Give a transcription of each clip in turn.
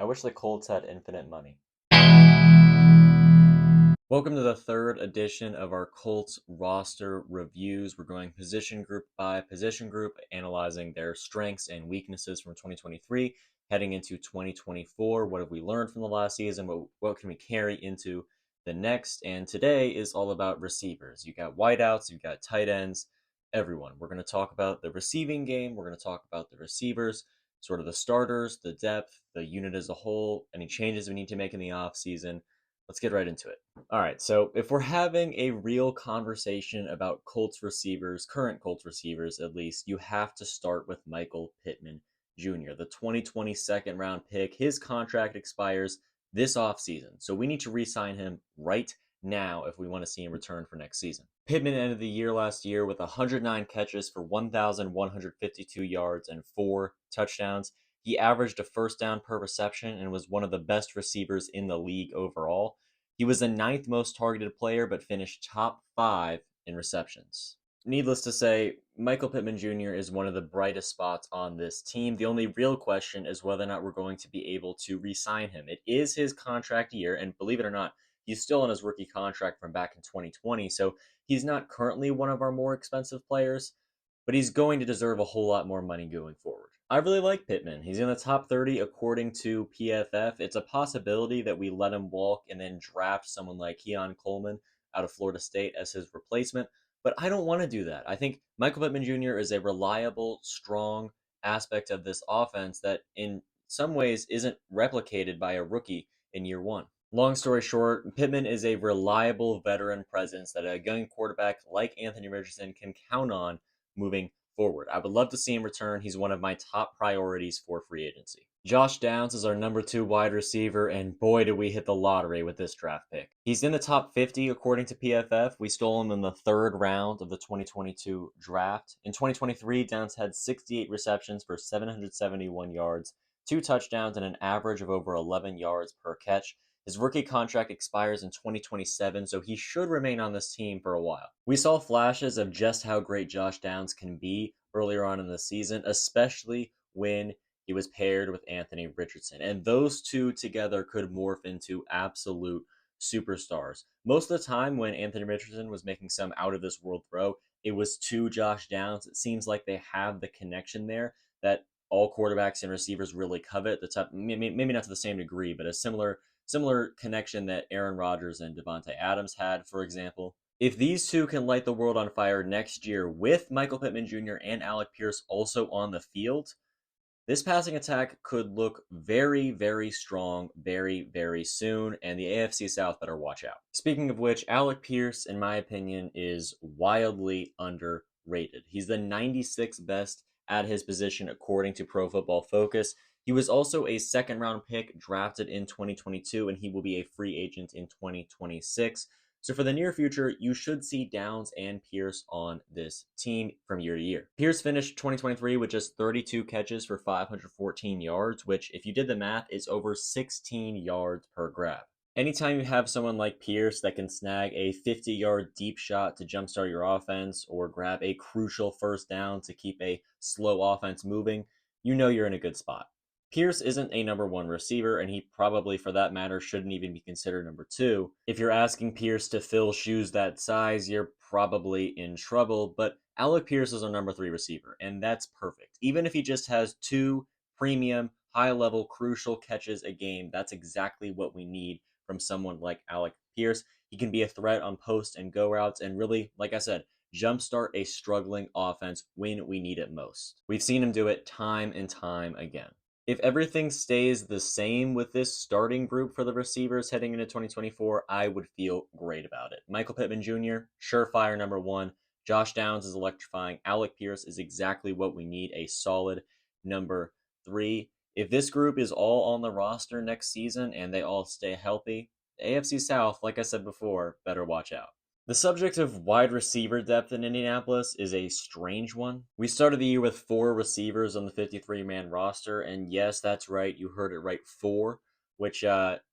I wish the Colts had infinite money. Welcome to the third edition of our Colts roster reviews. We're going position group by position group, analyzing their strengths and weaknesses from 2023, heading into 2024. What have we learned from the last season? What can we carry into the next? And today is all about receivers. You got wideouts, you've got tight ends, everyone. We're going to talk about the receiving game. We're going to talk about the receivers, sort of the starters, the depth, the unit as a whole, any changes we need to make in the offseason. Let's get right into it. All right, so if we're having a real conversation about Colts receivers, current Colts receivers at least, you have to start with Michael Pittman Jr., the 2020 second round pick. His contract expires this offseason, so we need to re sign him right now if we want to see him return for next season. Pittman ended the year last year with 109 catches for 1,152 yards and 4 touchdowns. He averaged a first down per reception and was one of the best receivers in the league overall. He was the ninth most targeted player, but finished top 5 in receptions. Needless to say, Michael Pittman Jr. is one of the brightest spots on this team. The only real question is whether or not we're going to be able to re-sign him. It is his contract year, and believe it or not, he's still on his rookie contract from back in 2020, so he's not currently one of our more expensive players, but he's going to deserve a whole lot more money going forward. I really like Pittman. He's in the top 30 according to PFF. It's a possibility that we let him walk and then draft someone like Keon Coleman out of Florida State as his replacement, but I don't want to do that. I think Michael Pittman Jr. is a reliable, strong aspect of this offense that in some ways isn't replicated by a rookie in year one. Long story short, Pittman is a reliable veteran presence that a young quarterback like Anthony Richardson can count on moving forward. I would love to see him return. He's one of my top priorities for free agency. Josh Downs is our number 2 wide receiver, and boy, did we hit the lottery with this draft pick. He's in the top 50 according to PFF. We stole him in the third round of the 2022 draft. In 2023, Downs had 68 receptions for 771 yards, 2 touchdowns, and an average of over 11 yards per catch. His rookie contract expires in 2027, so he should remain on this team for a while. We saw flashes of just how great Josh Downs can be earlier on in the season, especially when he was paired with Anthony Richardson. And those two together could morph into absolute superstars. Most of the time when Anthony Richardson was making some out of this world throw, it was to Josh Downs. It seems like they have the connection there that all quarterbacks and receivers really covet. The type, maybe not to the same degree, but a similar connection that Aaron Rodgers and Devontae Adams had, for example. If these two can light the world on fire next year with Michael Pittman Jr. and Alec Pierce also on the field, this passing attack could look very, very strong very, very soon, and the AFC South better watch out. Speaking of which, Alec Pierce, in my opinion, is wildly underrated. He's the 96th best at his position according to Pro Football Focus. He was also a second round pick drafted in 2022, and he will be a free agent in 2026. So for the near future, you should see Downs and Pierce on this team from year to year. Pierce finished 2023 with just 32 catches for 514 yards, which, if you did the math, is over 16 yards per grab. Anytime you have someone like Pierce that can snag a 50-yard deep shot to jumpstart your offense or grab a crucial first down to keep a slow offense moving, you know you're in a good spot. Pierce isn't a number 1 receiver, and he probably, for that matter, shouldn't even be considered number 2. If you're asking Pierce to fill shoes that size, you're probably in trouble, but Alec Pierce is our number 3 receiver, and that's perfect. Even if he just has 2 premium, high-level, crucial catches a game, that's exactly what we need from someone like Alec Pierce. He can be a threat on post and go routes, and really, like I said, jumpstart a struggling offense when we need it most. We've seen him do it time and time again. If everything stays the same with this starting group for the receivers heading into 2024, I would feel great about it. Michael Pittman Jr., surefire number 1. Josh Downs is electrifying. Alec Pierce is exactly what we need, a solid number 3. If this group is all on the roster next season and they all stay healthy, the AFC South, like I said before, better watch out. The subject of wide receiver depth in Indianapolis is a strange one. We started the year with 4 receivers on the 53-man roster, and yes, that's right, you heard it right, 4, which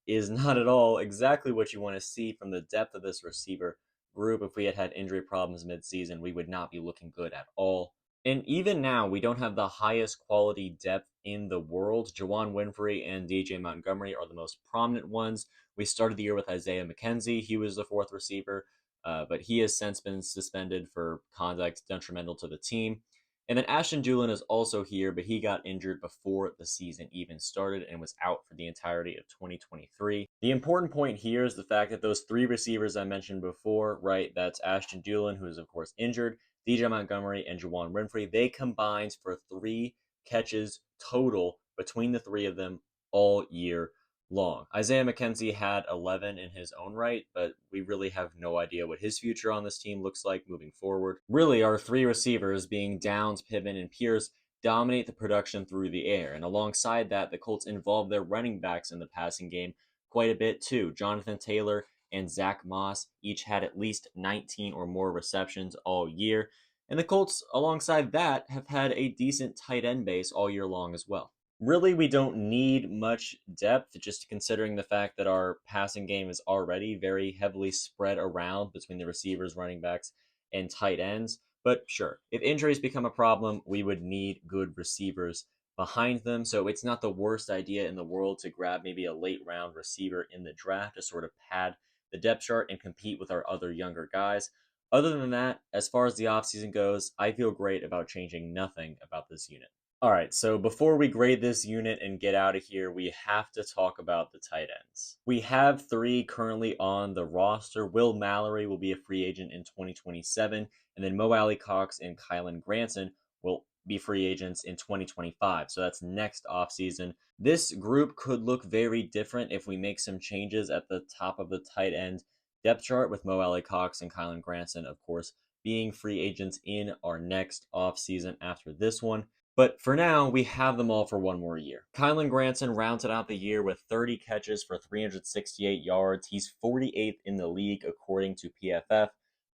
is not at all exactly what you want to see from the depth of this receiver group. If we had injury problems mid-season, we would not be looking good at all. And even now, we don't have the highest quality depth in the world. Jawan Winfrey and DJ Montgomery are the most prominent ones. We started the year with Isaiah McKenzie. He was the fourth receiver, but he has since been suspended for conduct detrimental to the team. And then Ashton Dulin is also here, but he got injured before the season even started and was out for the entirety of 2023. The important point here is the fact that those three receivers I mentioned before, right? That's Ashton Dulin, who is, of course, injured, DJ Montgomery, and Jawan Winfrey. They combined for 3 catches total between the three of them all year long. Isaiah McKenzie had 11 in his own right, but we really have no idea what his future on this team looks like moving forward. Really, our three receivers, being Downs, Pittman, and Pierce, dominate the production through the air. And alongside that, the Colts involve their running backs in the passing game quite a bit too. Jonathan Taylor and Zach Moss each had at least 19 or more receptions all year. And the Colts, alongside that, have had a decent tight end base all year long as well. Really, we don't need much depth, just considering the fact that our passing game is already very heavily spread around between the receivers, running backs, and tight ends. But sure, if injuries become a problem, we would need good receivers behind them. So it's not the worst idea in the world to grab maybe a late round receiver in the draft to sort of pad the depth chart and compete with our other younger guys. Other than that, as far as the offseason goes, I feel great about changing nothing about this unit. All right, so before we grade this unit and get out of here, we have to talk about the tight ends. We have 3 currently on the roster. Will Mallory will be a free agent in 2027, and then Mo Alley-Cox and Kylan Granson will be free agents in 2025. So that's next offseason. This group could look very different if we make some changes at the top of the tight end depth chart, with Mo Alley-Cox and Kylan Granson, of course, being free agents in our next offseason after this one. But for now, we have them all for one more year. Kylan Granson rounded out the year with 30 catches for 368 yards. He's 48th in the league according to PFF.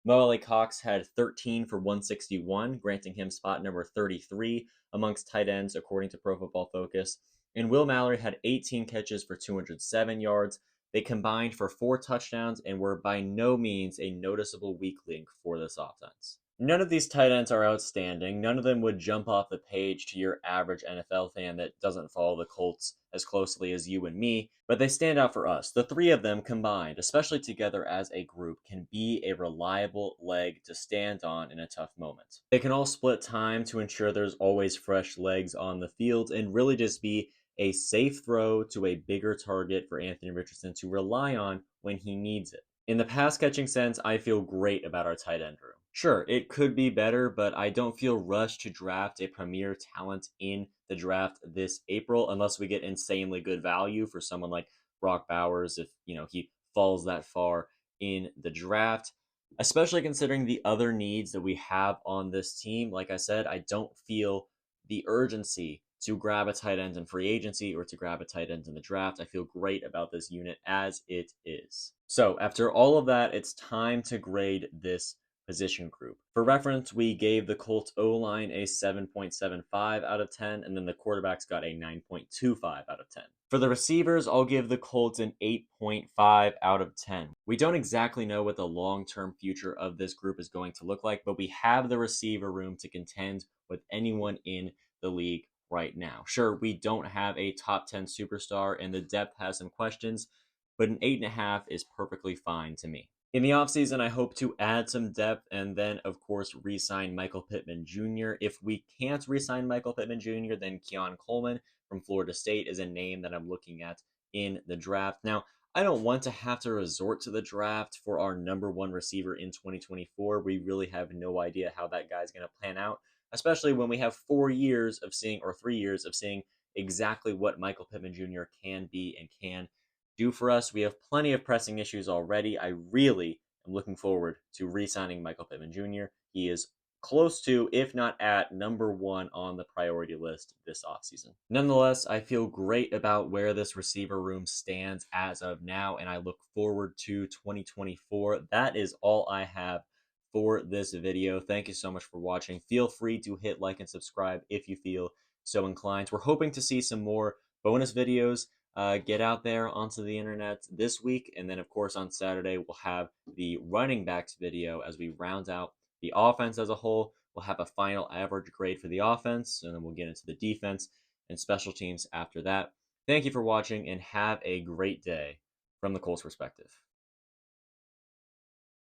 Mo Alley-Cox had 13 for 161, granting him spot number 33 amongst tight ends according to Pro Football Focus. And Will Mallory had 18 catches for 207 yards. They combined for 4 touchdowns and were by no means a noticeable weak link for this offense. None of these tight ends are outstanding. None of them would jump off the page to your average NFL fan that doesn't follow the Colts as closely as you and me, but they stand out for us. The 3 of them combined, especially together as a group, can be a reliable leg to stand on in a tough moment. They can all split time to ensure there's always fresh legs on the field and really just be a safe throw to a bigger target for Anthony Richardson to rely on when he needs it. In the pass catching sense, I feel great about our tight end room. Sure, it could be better, but I don't feel rushed to draft a premier talent in the draft this April unless we get insanely good value for someone like Brock Bowers if, he falls that far in the draft. Especially considering the other needs that we have on this team. Like I said, I don't feel the urgency to grab a tight end in free agency or to grab a tight end in the draft. I feel great about this unit as it is. So after all of that, it's time to grade this position group. For reference, we gave the Colts O-line a 7.75 out of 10, and then the quarterbacks got a 9.25 out of 10. For the receivers, I'll give the Colts an 8.5 out of 10. We don't exactly know what the long-term future of this group is going to look like, but we have the receiver room to contend with anyone in the league right now. Sure, we don't have a top 10 superstar, and the depth has some questions, but an 8.5 is perfectly fine to me. In the offseason, I hope to add some depth and then, of course, re-sign Michael Pittman Jr. If we can't re-sign Michael Pittman Jr., then Keon Coleman from Florida State is a name that I'm looking at in the draft. Now, I don't want to have to resort to the draft for our number 1 receiver in 2024. We really have no idea how that guy's going to plan out, especially when we have 3 years of seeing exactly what Michael Pittman Jr. can be and can do for us. We have plenty of pressing issues already. I really am looking forward to re-signing Michael Pittman Jr. He is close to, if not at, number 1 on the priority list this offseason. Nonetheless, I feel great about where this receiver room stands as of now, and I look forward to 2024. That is all I have for this video. Thank you so much for watching. Feel free to hit like and subscribe if you feel so inclined. We're hoping to see some more bonus videos get out there onto the internet this week, and then of course on Saturday we'll have the running backs video as we round out the offense as a whole We'll have a final average grade for the offense, and then we'll get into the defense and special teams after that. Thank you for watching, and have a great day from the Colts perspective.